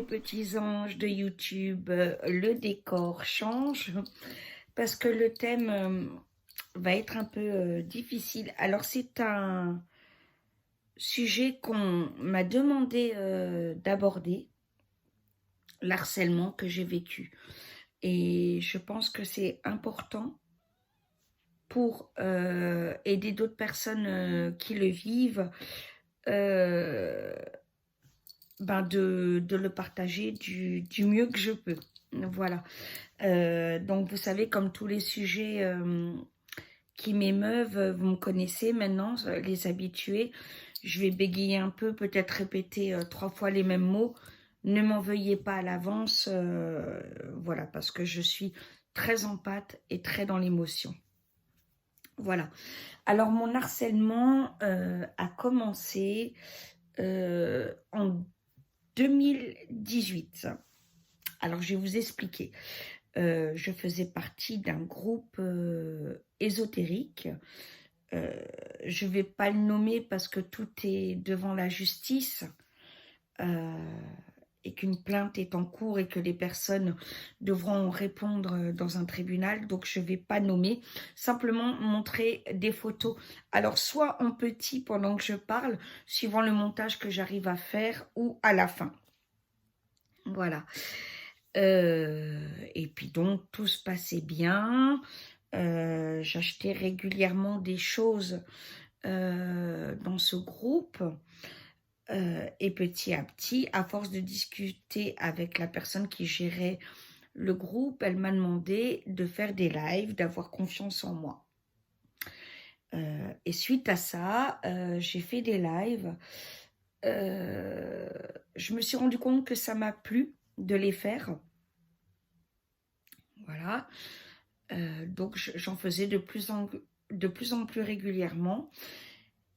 petits anges de YouTube, le décor change parce que le thème va être un peu difficile. Alors c'est un sujet qu'on m'a demandé d'aborder, l'harcèlement que j'ai vécu. Et je pense que c'est important pour aider d'autres personnes qui le vivent, de le partager du mieux que je peux. Voilà. Donc vous savez, comme tous les sujets qui m'émeuvent, vous me connaissez maintenant, les habitués. Je vais bégayer un peu, peut-être répéter 3 fois les mêmes mots. Ne m'en veuillez pas à l'avance, voilà, parce que je suis très en pâte et très dans l'émotion. Voilà. Alors mon harcèlement a commencé en 2018. Alors je vais vous expliquer. Je faisais partie d'un groupe ésotérique. Je ne vais pas le nommer parce que tout est devant la justice et qu'une plainte est en cours et que les personnes devront répondre dans un tribunal. Donc je ne vais pas nommer, simplement montrer des photos. Alors soit en petit pendant que je parle, suivant le montage que j'arrive à faire, ou à la fin. Voilà. Et puis donc tout se passait bien. J'achetais régulièrement des choses dans ce groupe. Et petit à petit, à force de discuter avec la personne qui gérait le groupe, elle m'a demandé de faire des lives, d'avoir confiance en moi. Et suite à ça, j'ai fait des lives. Je me suis rendu compte que ça m'a plu de les faire. Voilà. Donc j'en faisais de plus en plus régulièrement.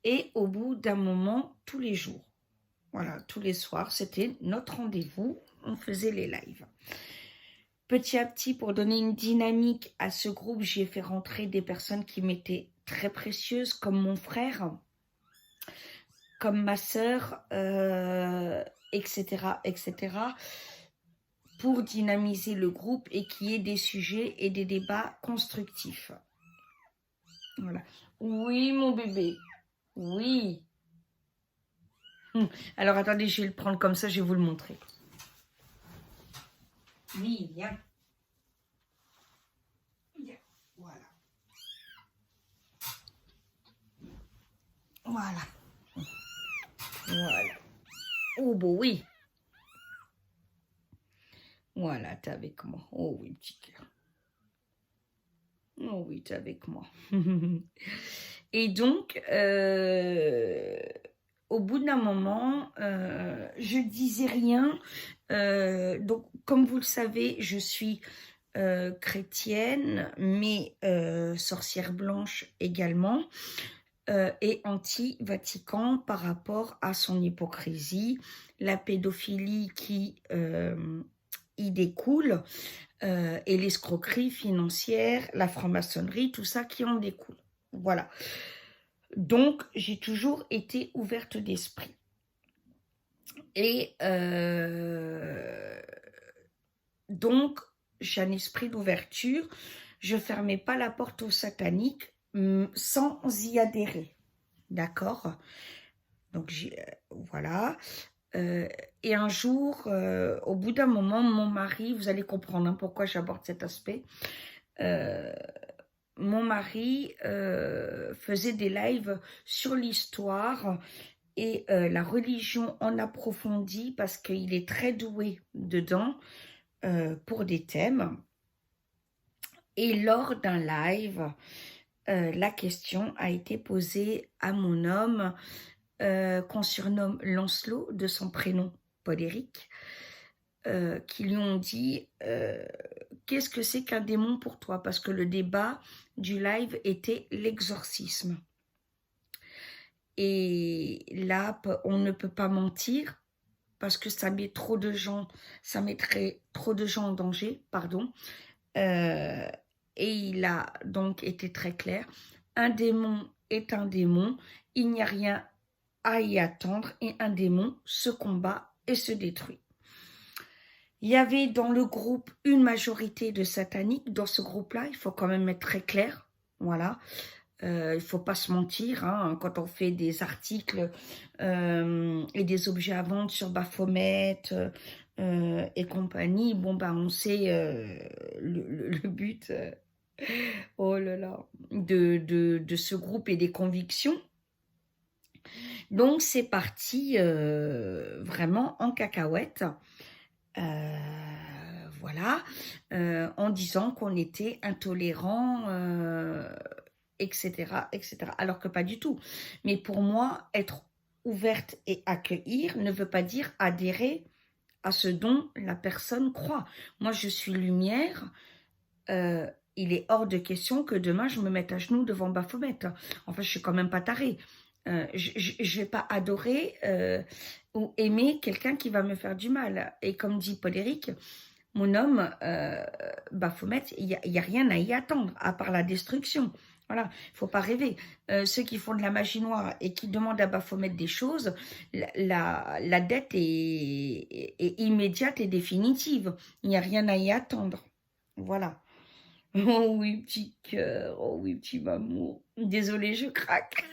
Et au bout d'un moment, tous les jours. Voilà, tous les soirs, c'était notre rendez-vous, on faisait les lives. Petit à petit, pour donner une dynamique à ce groupe, j'ai fait rentrer des personnes qui m'étaient très précieuses, comme mon frère, comme ma sœur, etc., etc., pour dynamiser le groupe et qu'il y ait des sujets et des débats constructifs. Voilà. Oui, mon bébé, oui. Alors, attendez, je vais le prendre comme ça, je vais vous le montrer. Oui, viens. Viens. Voilà. Voilà. Voilà. Oh, bon, oui. Voilà, t'es avec moi. Oh, oui, petit cœur. Oh, oui, t'es avec moi. Et donc, au bout d'un moment, je disais rien. Donc, comme vous le savez, je suis chrétienne, mais sorcière blanche également, et anti-Vatican par rapport à son hypocrisie, la pédophilie qui y découle, et l'escroquerie financière, la franc-maçonnerie, tout ça qui en découle. Voilà. Donc, j'ai toujours été ouverte d'esprit. Et donc, j'ai un esprit d'ouverture. Je ne fermais pas la porte au satanique sans y adhérer. D'accord? Donc, voilà. Et un jour, au bout d'un moment, mon mari, vous allez comprendre hein, pourquoi j'aborde cet aspect, mon mari faisait des lives sur l'histoire et la religion en approfondie parce qu'il est très doué dedans pour des thèmes. Et lors d'un live, la question a été posée à mon homme qu'on surnomme Lancelot, de son prénom Paul-Éric, qui lui ont dit qu'est-ce que c'est qu'un démon pour toi? Parce que le débat du live était l'exorcisme. Et là, on ne peut pas mentir parce que ça met trop de gens, ça mettrait trop de gens en danger, pardon. Et il a donc été très clair. Un démon est un démon, il n'y a rien à y attendre et un démon se combat et se détruit. Il y avait dans le groupe une majorité de sataniques. Dans ce groupe-là, il faut quand même être très clair. Voilà. Il ne faut pas se mentir. Hein, quand on fait des articles et des objets à vendre sur Baphomet et compagnie, bon, bah, on sait le but oh là là, de ce groupe et des convictions. Donc, c'est parti vraiment en cacahuète. Voilà, en disant qu'on était intolérant, etc., etc. Alors que pas du tout. Mais pour moi, être ouverte et accueillir ne veut pas dire adhérer à ce dont la personne croit. Moi, je suis lumière. Il est hors de question que demain, je me mette à genoux devant Baphomet. Enfin, je suis quand même pas tarée. Je ne vais pas adorer ou aimer quelqu'un qui va me faire du mal. Et comme dit Paul-Éric, mon homme, Baphomet, il y a rien à y attendre, à part la destruction. Voilà, il ne faut pas rêver. Ceux qui font de la magie noire et qui demandent à Baphomet des choses, la dette est immédiate et définitive. Il n'y a rien à y attendre. Voilà. Oh oui, petit cœur, oh oui, petit amour. Désolée, je craque.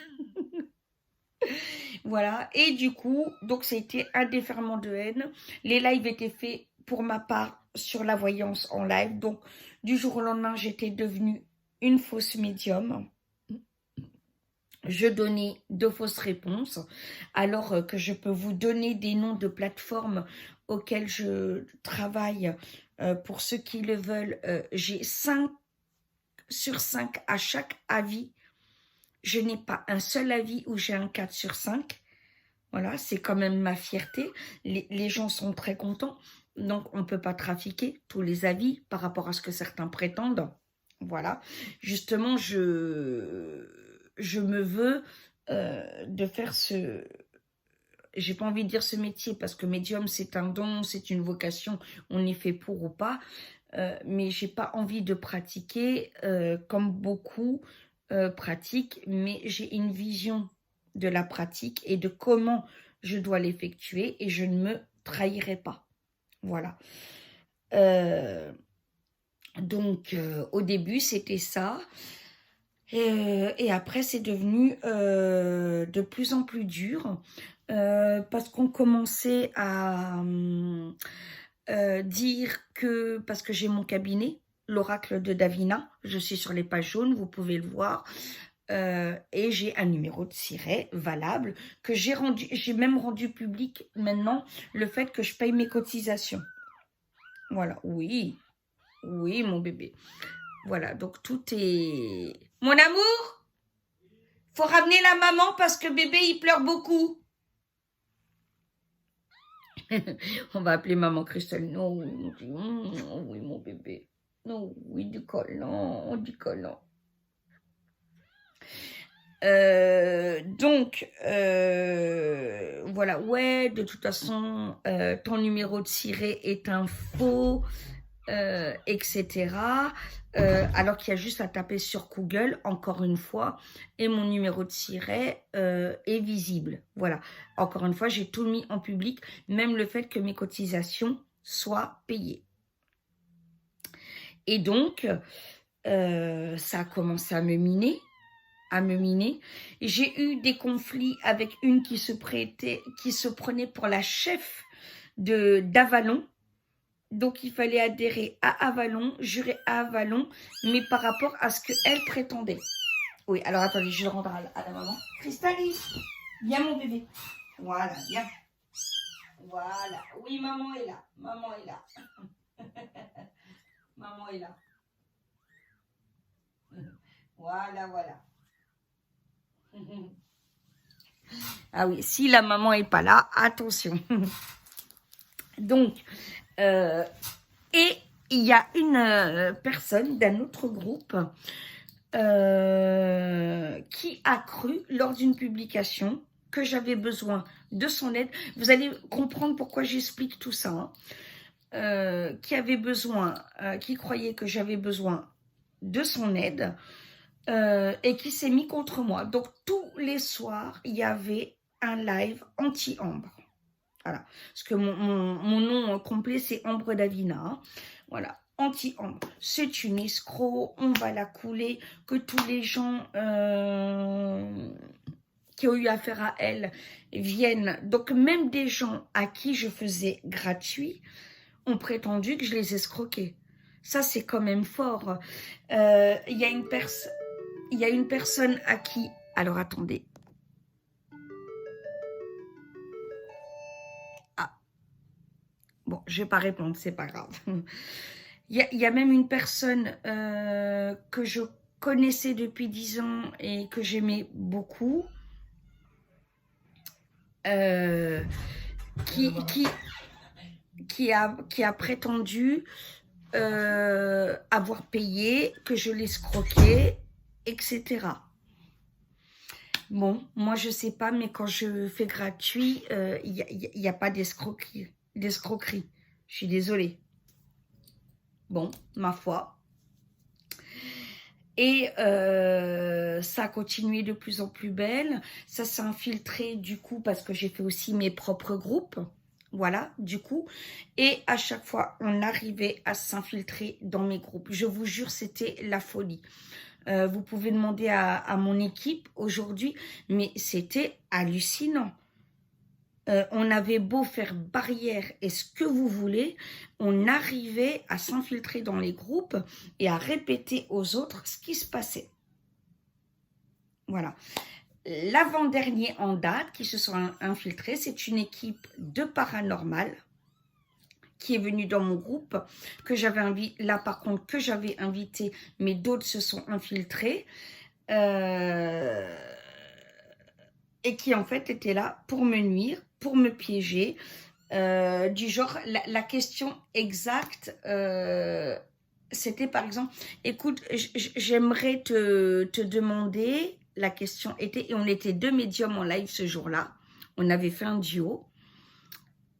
Voilà, et du coup, donc c'était un déferlement de haine. Les lives étaient faits pour ma part sur la voyance en live. Donc, du jour au lendemain, j'étais devenue une fausse médium. Je donnais de fausses réponses, alors que je peux vous donner des noms de plateformes auxquelles je travaille. Pour ceux qui le veulent, j'ai 5 sur 5 à chaque avis. Je n'ai pas un seul avis où j'ai un 4 sur 5. Voilà, c'est quand même ma fierté. Les gens sont très contents. Donc, on ne peut pas trafiquer tous les avis par rapport à ce que certains prétendent. Voilà. Justement, je me veux de faire ce... J'ai pas envie de dire ce métier parce que médium, c'est un don, c'est une vocation. On est fait pour ou pas. Mais j'ai pas envie de pratiquer comme beaucoup pratiquent. Mais j'ai une vision de la pratique et de comment je dois l'effectuer et je ne me trahirai pas. Voilà. Donc, au début, c'était ça. Et après, c'est devenu de plus en plus dur parce qu'on commençait à dire que, parce que j'ai mon cabinet, l'oracle de Davina, je suis sur les pages jaunes, vous pouvez le voir, et j'ai un numéro de siret valable que j'ai même rendu public maintenant le fait que je paye mes cotisations. Voilà, oui, oui mon bébé. Voilà, donc tout est... Mon amour, faut ramener la maman parce que bébé il pleure beaucoup. On va appeler maman Christelle. Non, oui mon bébé. Non, oui du collant, du collant. Donc, voilà, ouais, de toute façon, ton numéro de siret est un faux, etc. Alors qu'il y a juste à taper sur Google, encore une fois, et mon numéro de siret est visible. Voilà, encore une fois, j'ai tout mis en public, même le fait que mes cotisations soient payées. Et donc, ça a commencé à me miner. J'ai eu des conflits avec une qui se prenait pour la chef d'Avalon. Donc, il fallait adhérer à Avalon, jurer à Avalon, mais par rapport à ce qu'elle prétendait. Oui, alors attendez, je le rendre à la maman. Cristallis, viens mon bébé. Voilà, viens. Voilà, oui, maman est là. Maman est là. Maman est là. Voilà, voilà. Ah oui, si la maman est pas là, attention. Donc, et il y a une personne d'un autre groupe qui a cru lors d'une publication que j'avais besoin de son aide. Vous allez comprendre pourquoi j'explique tout ça. Hein. Qui croyait que j'avais besoin de son aide et qui s'est mis contre moi. Donc tous les soirs, il y avait un live anti-Ambre. Voilà. Parce que mon nom complet, c'est Ambre Davina. Hein. Voilà. Anti-Ambre. C'est une escroc. On va la couler. Que tous les gens qui ont eu affaire à elle viennent. Donc, même des gens à qui je faisais gratuit ont prétendu que je les escroquais. Ça, c'est quand même fort. Il y a une personne à qui... Alors, attendez. Ah. Bon, je vais pas répondre, c'est pas grave. Il y a même une personne que je connaissais depuis 10 ans et que j'aimais beaucoup. Qui a prétendu avoir payé, que je l'escroquais, etc. Bon, moi je sais pas, mais quand je fais gratuit, il n'y a pas d'escroquerie. Je suis désolée. Bon, ma foi. Et ça a continué de plus en plus belle. Ça s'est infiltré du coup parce que j'ai fait aussi mes propres groupes. Voilà, du coup. Et à chaque fois, on arrivait à s'infiltrer dans mes groupes. Je vous jure, c'était la folie. Vous pouvez demander à mon équipe aujourd'hui, mais c'était hallucinant. On avait beau faire barrière et ce que vous voulez, on arrivait à s'infiltrer dans les groupes et à répéter aux autres ce qui se passait. Voilà. L'avant-dernier en date qui se sont infiltrés, c'est une équipe de paranormal qui est venue dans mon groupe, que j'avais invité, là par contre, que j'avais invité, mais d'autres se sont infiltrés, et qui en fait étaient là pour me nuire, pour me piéger, du genre, la question exacte, c'était par exemple, écoute, j'aimerais te demander, la question était, et on était 2 médiums en live ce jour-là, on avait fait un duo,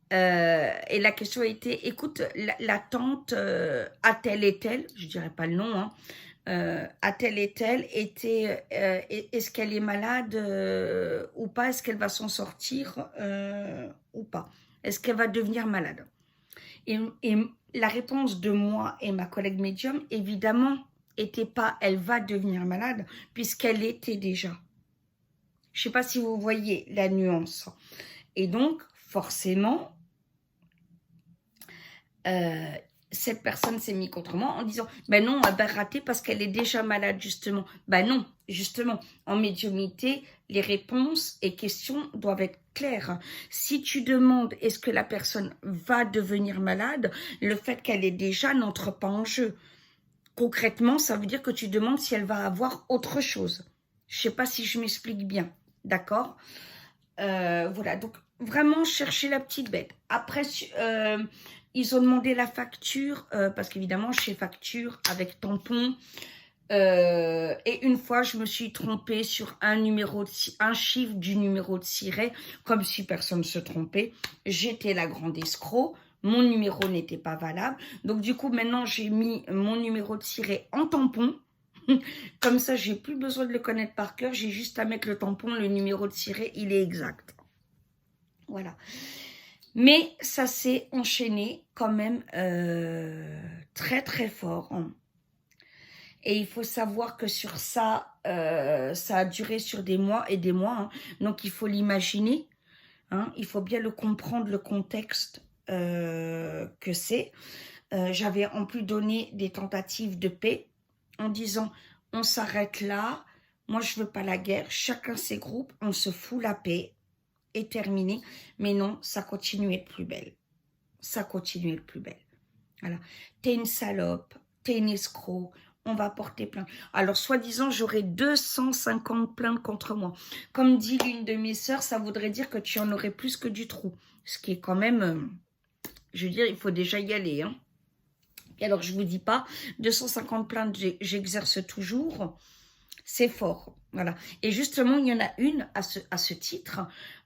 et la question était, écoute, la tante a-t-elle et telle, je dirais pas le nom, hein, a-t-elle et telle été, est-ce qu'elle est malade ou pas, est-ce qu'elle va s'en sortir ou pas, est-ce qu'elle va devenir malade, et la réponse de moi et ma collègue médium, évidemment, était pas elle va devenir malade, puisqu'elle était déjà. Je sais pas si vous voyez la nuance. Et donc, forcément, cette personne s'est mise contre moi en disant « Ben non, elle va rater parce qu'elle est déjà malade, justement. » Ben non, justement, en médiumnité, les réponses et questions doivent être claires. Si tu demandes « Est-ce que la personne va devenir malade ?», le fait qu'elle est déjà n'entre pas en jeu. Concrètement, ça veut dire que tu demandes si elle va avoir autre chose. Je ne sais pas si je m'explique bien, d'accord ? Voilà, donc vraiment chercher la petite bête. Après, ils ont demandé la facture, parce qu'évidemment, chez facture avec tampon. Et une fois, je me suis trompée sur un chiffre du numéro de siret, comme si personne ne se trompait. J'étais la grande escroc. Mon numéro n'était pas valable. Donc, du coup, maintenant, j'ai mis mon numéro de siret en tampon. Comme ça, j'ai plus besoin de le connaître par cœur. J'ai juste à mettre le tampon, le numéro de siret, il est exact. Voilà. Mais ça s'est enchaîné quand même très très fort. Et il faut savoir que sur ça, ça a duré sur des mois et des mois. Hein. Donc il faut l'imaginer. Hein. Il faut bien le comprendre, le contexte que c'est. J'avais en plus donné des tentatives de paix en disant on s'arrête là. Moi je veux pas la guerre. Chacun ses groupes. On se fout la paix. Est terminé, mais non, ça continuait de plus belle. Ça continuait de plus belle. Voilà. T'es une salope, t'es une escroc, on va porter plainte. Alors, soi-disant, j'aurais 250 plaintes contre moi. Comme dit l'une de mes sœurs, ça voudrait dire que tu en aurais plus que du trou. Ce qui est quand même, je veux dire, il faut déjà y aller. Hein. Et alors, je vous dis pas, 250 plaintes, j'exerce toujours. C'est fort. Voilà. Et justement, il y en a une à ce titre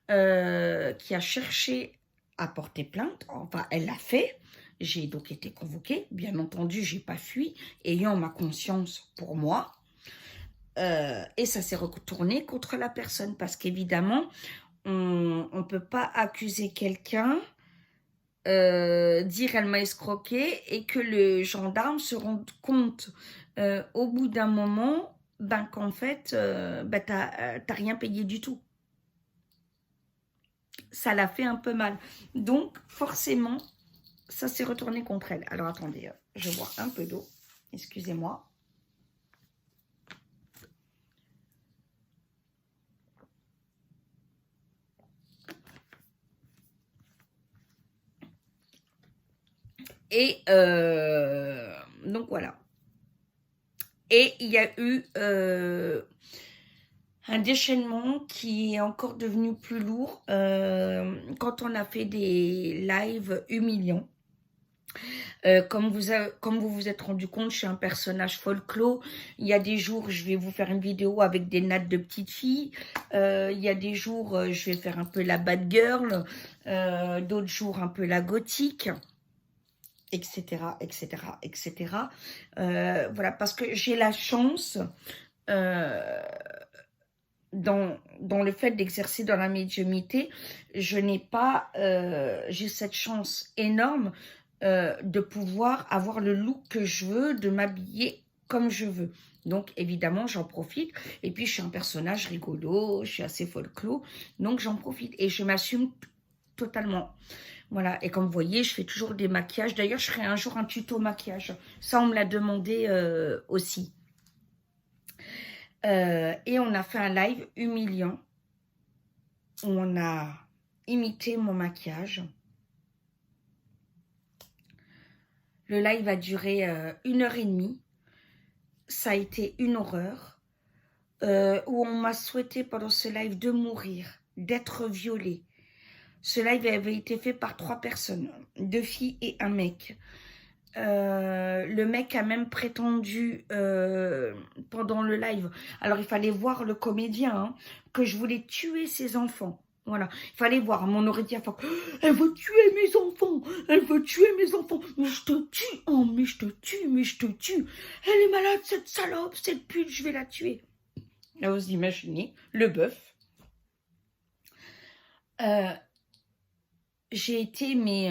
qui a cherché à porter plainte. Enfin, elle l'a fait. J'ai donc été convoquée. Bien entendu, j'ai pas fui, ayant ma conscience pour moi. Et ça s'est retourné contre la personne parce qu'évidemment, on ne peut pas accuser quelqu'un, dire elle m'a escroqué et que le gendarme se rende compte au bout d'un moment ben, qu'en fait, t'as rien payé du tout. Ça l'a fait un peu mal. Donc, forcément, ça s'est retourné contre elle. Alors, attendez, je bois un peu d'eau. Excusez-moi. Et donc, voilà. Et il y a eu un déchaînement qui est encore devenu plus lourd quand on a fait des lives humiliants. Comme vous vous êtes rendu compte, je suis un personnage folklore. Il y a des jours, je vais vous faire une vidéo avec des nattes de petites filles. Il y a des jours, je vais faire un peu la bad girl. D'autres jours, un peu la gothique, etc., etc., etc. Voilà, parce que j'ai la chance... dans le fait d'exercer dans la médiumnité, j'ai cette chance énorme de pouvoir avoir le look que je veux, de m'habiller comme je veux. Donc évidemment j'en profite, et puis je suis un personnage rigolo, je suis assez folklore, donc j'en profite et je m'assume totalement. Voilà, et comme vous voyez, je fais toujours des maquillages. D'ailleurs, je ferai un jour un tuto maquillage. Ça, on me l'a demandé aussi. Et on a fait un live humiliant où on a imité mon maquillage. Le live a duré 1h30. Ça a été une horreur. Où on m'a souhaité pendant ce live de mourir, d'être violée. Ce live avait été fait par 3 personnes, 2 filles et un mec. Le mec a même prétendu pendant le live, alors il fallait voir le comédien, hein, que je voulais tuer ses enfants. Voilà, il fallait voir, on aurait dit à fois, elle veut tuer mes enfants, elle veut tuer mes enfants, mais je te tue, oh mais je te tue, mais je te tue, elle est malade cette salope, cette pute, je vais la tuer. Là vous imaginez, le bœuf. J'ai été, mais...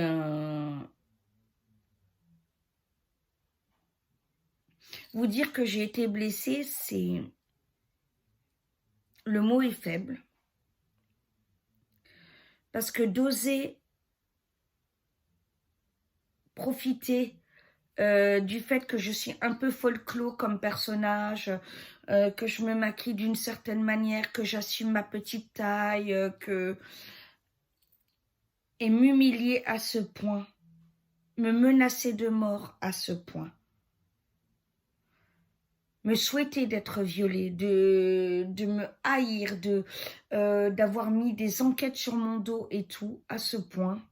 vous dire que j'ai été blessée, c'est... Le mot est faible. Parce que d'oser profiter du fait que je suis un peu folklore comme personnage, que je me maquille d'une certaine manière, que j'assume ma petite taille, et m'humilier à ce point, me menacer de mort à ce point, me souhaiter d'être violée, de me haïr, d'avoir mis des enquêtes sur mon dos et tout, à ce point.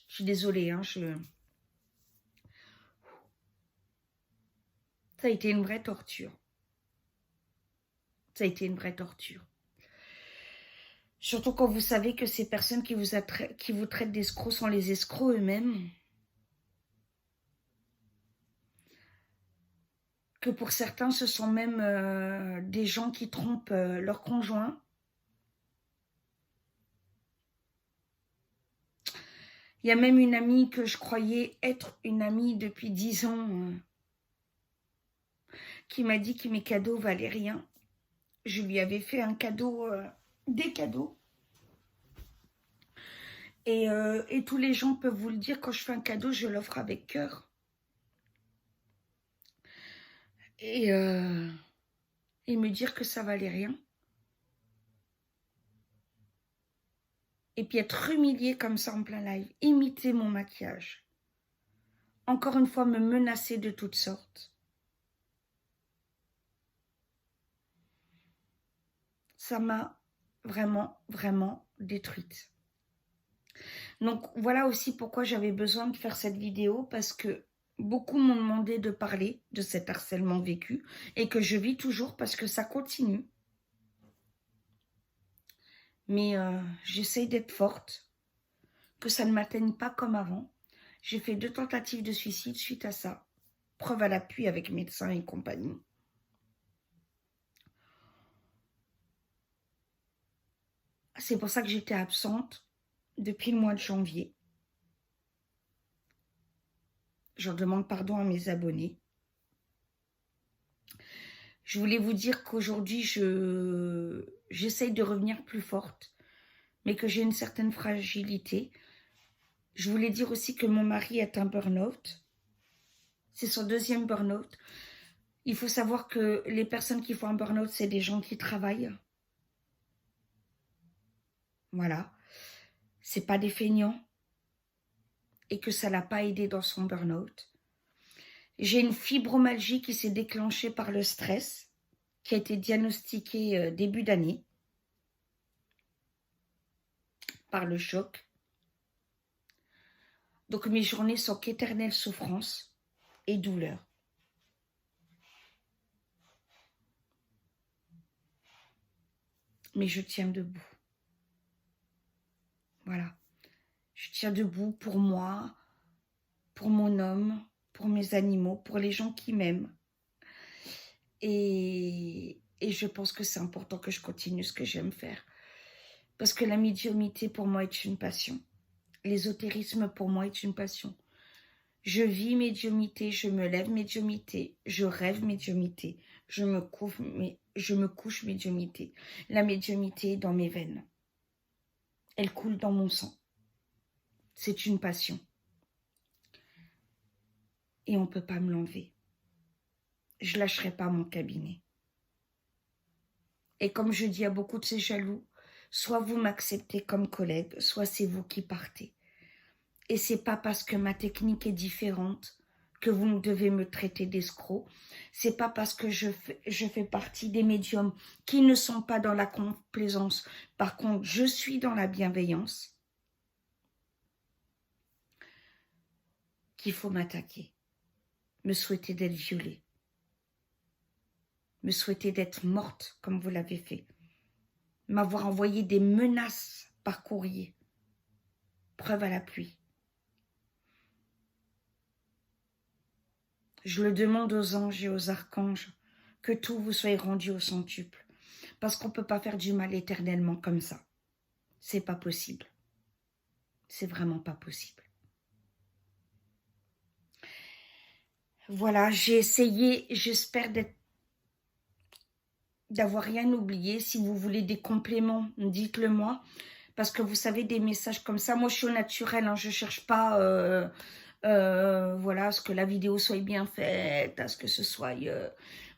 Je suis désolée, hein, ça a été une vraie torture. Ça a été une vraie torture. Surtout quand vous savez que ces personnes qui vous traitent d'escrocs sont les escrocs eux-mêmes. Que pour certains, ce sont même des gens qui trompent leur conjoint. Il y a même une amie que je croyais être une amie depuis 10 ans qui m'a dit que mes cadeaux valaient rien. Je lui avais fait un cadeau, des cadeaux. Et tous les gens peuvent vous le dire, quand je fais un cadeau, je l'offre avec cœur. Et me dire que ça valait rien. Et puis être humiliée comme ça en plein live, imiter mon maquillage. Encore une fois, me menacer de toutes sortes. Ça m'a vraiment, vraiment détruite. Donc voilà aussi pourquoi j'avais besoin de faire cette vidéo, parce que beaucoup m'ont demandé de parler de cet harcèlement vécu et que je vis toujours parce que ça continue. Mais j'essaye d'être forte, que ça ne m'atteigne pas comme avant. J'ai fait 2 tentatives de suicide suite à ça. preuve à l'appui avec médecins et compagnie. C'est pour ça que j'étais absente depuis le mois de janvier. Je demande pardon à mes abonnés. Je voulais vous dire qu'aujourd'hui, j'essaye de revenir plus forte, mais que j'ai une certaine fragilité. Je voulais dire aussi que mon mari est un burn-out. C'est son deuxième burn-out. Il faut savoir que les personnes qui font un burn-out, c'est des gens qui travaillent. Voilà. C'est pas des feignants. Et que ça l'a pas aidé dans son burn-out. J'ai une fibromyalgie qui s'est déclenchée par le stress, qui a été diagnostiquée début d'année, par le choc. Donc mes journées sont qu'éternelle souffrance et douleur. Mais je tiens debout. Voilà. Je tiens debout pour moi, pour mon homme, pour mes animaux, pour les gens qui m'aiment. Et je pense que c'est important que je continue ce que j'aime faire. Parce que la médiumnité pour moi est une passion. L'ésotérisme pour moi est une passion. Je vis médiumnité, je me lève médiumnité, je rêve médiumnité, je me couche médiumnité. La médiumnité est dans mes veines. Elle coule dans mon sang. C'est une passion. Et on ne peut pas me l'enlever. Je ne lâcherai pas mon cabinet. Et comme je dis à beaucoup de ces jaloux, soit vous m'acceptez comme collègue, soit c'est vous qui partez. Et c'est pas parce que ma technique est différente que vous devez me traiter d'escroc. C'est pas parce que je fais partie des médiums qui ne sont pas dans la complaisance. Par contre, je suis dans la bienveillance qu'il faut m'attaquer. Me souhaiter d'être violée. Me souhaiter d'être morte comme vous l'avez fait. M'avoir envoyé des menaces par courrier. Preuve à l'appui. Je le demande aux anges et aux archanges, que tout vous soit rendu au centuple. Parce qu'on ne peut pas faire du mal éternellement comme ça. C'est pas possible. C'est vraiment pas possible. Voilà, j'ai essayé, j'espère d'avoir rien oublié. Si vous voulez des compléments, dites-le moi. Parce que vous savez, des messages comme ça, moi je suis au naturel, hein, je ne cherche pas... voilà, à ce que la vidéo soit bien faite, à ce que ce soit,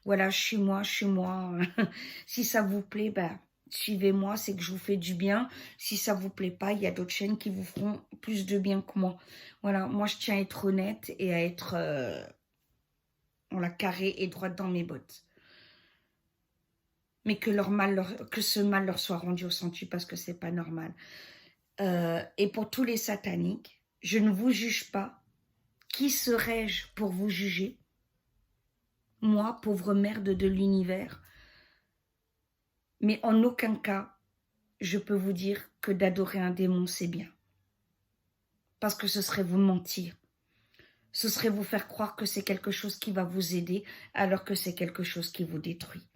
voilà, je suis moi. Si ça vous plaît, ben, suivez-moi, c'est que je vous fais du bien. Si ça vous plaît pas, il y a d'autres chaînes qui vous feront plus de bien que moi. Voilà, moi je tiens à être honnête et à être carrée et droite dans mes bottes. Mais que que ce mal leur soit rendu au centuple parce que c'est pas normal. Et pour tous les sataniques, je ne vous juge pas. Qui serais-je pour vous juger? Moi, pauvre merde de l'univers. Mais en aucun cas, je peux vous dire que d'adorer un démon, c'est bien. Parce que ce serait vous mentir. Ce serait vous faire croire que c'est quelque chose qui va vous aider, alors que c'est quelque chose qui vous détruit.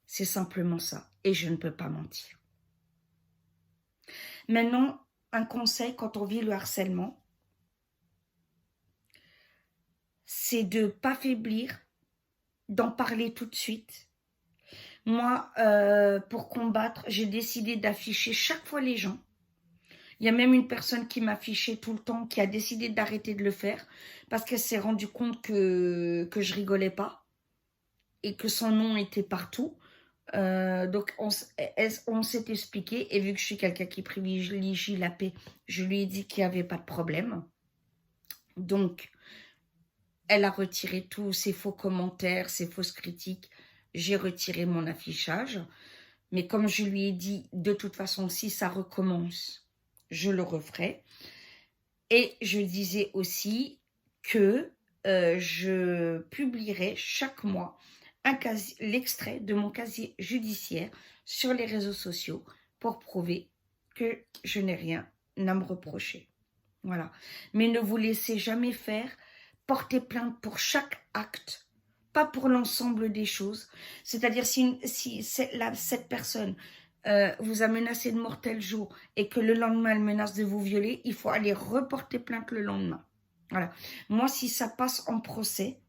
C'est simplement ça. Et je ne peux pas mentir. Maintenant, un conseil quand on vit le harcèlement, c'est de ne pas faiblir, d'en parler tout de suite. Moi, pour combattre, j'ai décidé d'afficher chaque fois les gens. Il y a même une personne qui m'affichait tout le temps, qui a décidé d'arrêter de le faire parce qu'elle s'est rendue compte que je rigolais pas et que son nom était partout. Donc, on s'est expliqué et vu que je suis quelqu'un qui privilégie la paix, je lui ai dit qu'il n'y avait pas de problème. Donc, elle a retiré tous ses faux commentaires, ses fausses critiques. J'ai retiré mon affichage. Mais comme je lui ai dit, de toute façon, si ça recommence, je le referai. Et je disais aussi que je publierai chaque mois l'extrait de mon casier judiciaire sur les réseaux sociaux pour prouver que je n'ai rien à me reprocher. Voilà. Mais ne vous laissez jamais faire porter plainte pour chaque acte, pas pour l'ensemble des choses. C'est-à-dire si cette personne vous a menacé de mort tel jour et que le lendemain elle menace de vous violer, il faut aller reporter plainte le lendemain. Voilà. Moi, si ça passe en procès,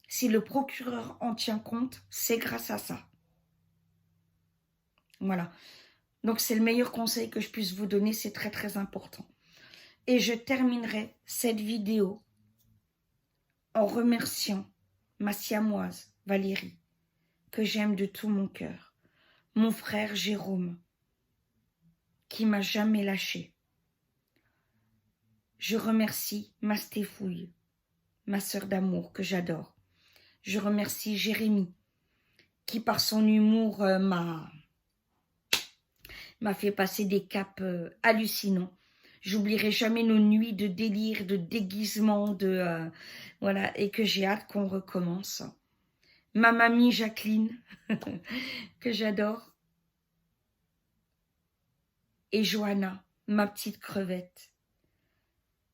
si le procureur en tient compte, c'est grâce à ça. Voilà. Donc, c'est le meilleur conseil que je puisse vous donner. C'est très, très important. Et je terminerai cette vidéo en remerciant ma siamoise Valérie, que j'aime de tout mon cœur. Mon frère Jérôme, qui m'a jamais lâché. Je remercie ma Stéfouille, ma sœur d'amour que j'adore. Je remercie Jérémy, qui par son humour m'a fait passer des caps hallucinants. J'oublierai jamais nos nuits de délire, de déguisement, voilà, et que j'ai hâte qu'on recommence. Ma mamie Jacqueline, que j'adore. Et Johanna, ma petite crevette.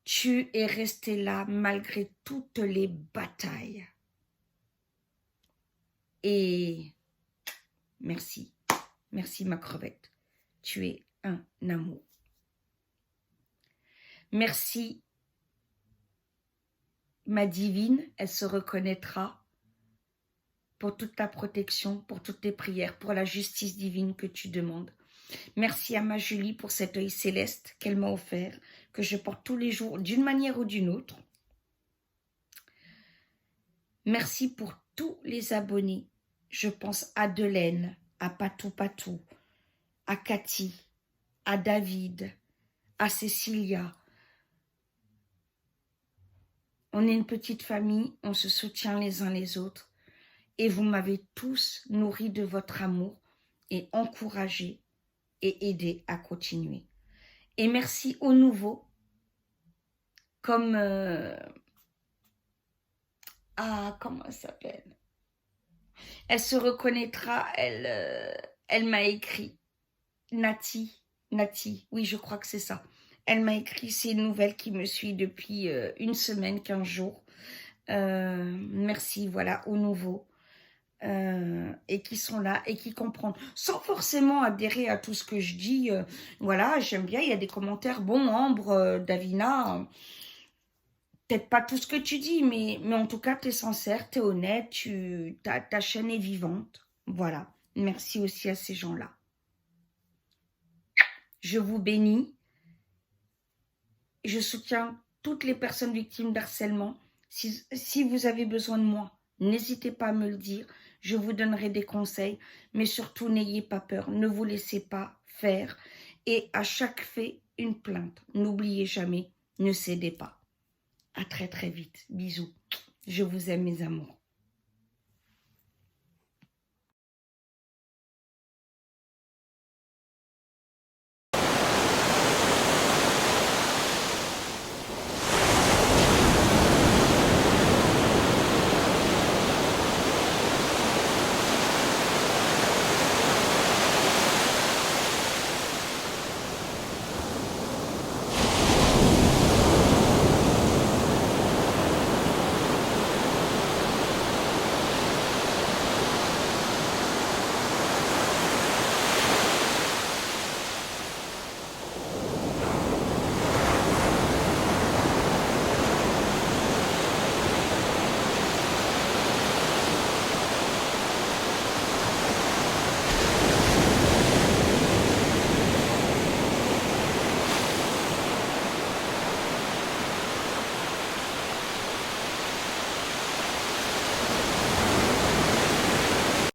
Tu es restée là malgré toutes les batailles. Et merci, merci ma crevette. Tu es un amour. Merci ma divine, elle se reconnaîtra pour toute ta protection, pour toutes tes prières, pour la justice divine que tu demandes. Merci à ma Julie pour cet œil céleste qu'elle m'a offert, que je porte tous les jours d'une manière ou d'une autre. Merci pour tous les abonnés. Je pense à Delaine, à Patou Patou, à Cathy, à David, à Cécilia. On est une petite famille, on se soutient les uns les autres. Et vous m'avez tous nourri de votre amour et encouragé et aidé à continuer. Et merci aux nouveaux, comme... comment elle s'appelle? Elle se reconnaîtra, elle m'a écrit. Nati, oui, je crois que c'est ça. Elle m'a écrit, c'est une nouvelle qui me suit depuis une semaine, 15 jours. Merci, voilà, aux nouveaux. Et qui sont là et qui comprennent, sans forcément adhérer à tout ce que je dis. Voilà, j'aime bien, il y a des commentaires. Bon, Ambre, Davina, peut-être pas tout ce que tu dis, mais en tout cas, tu es sincère, tu es honnête, ta chaîne est vivante. Voilà, merci aussi à ces gens-là. Je vous bénis. Je soutiens toutes les personnes victimes d'harcèlement. Si vous avez besoin de moi, n'hésitez pas à me le dire. Je vous donnerai des conseils. Mais surtout, n'ayez pas peur. Ne vous laissez pas faire. Et à chaque fait, une plainte. N'oubliez jamais, ne cédez pas. À très très vite. Bisous. Je vous aime mes amours.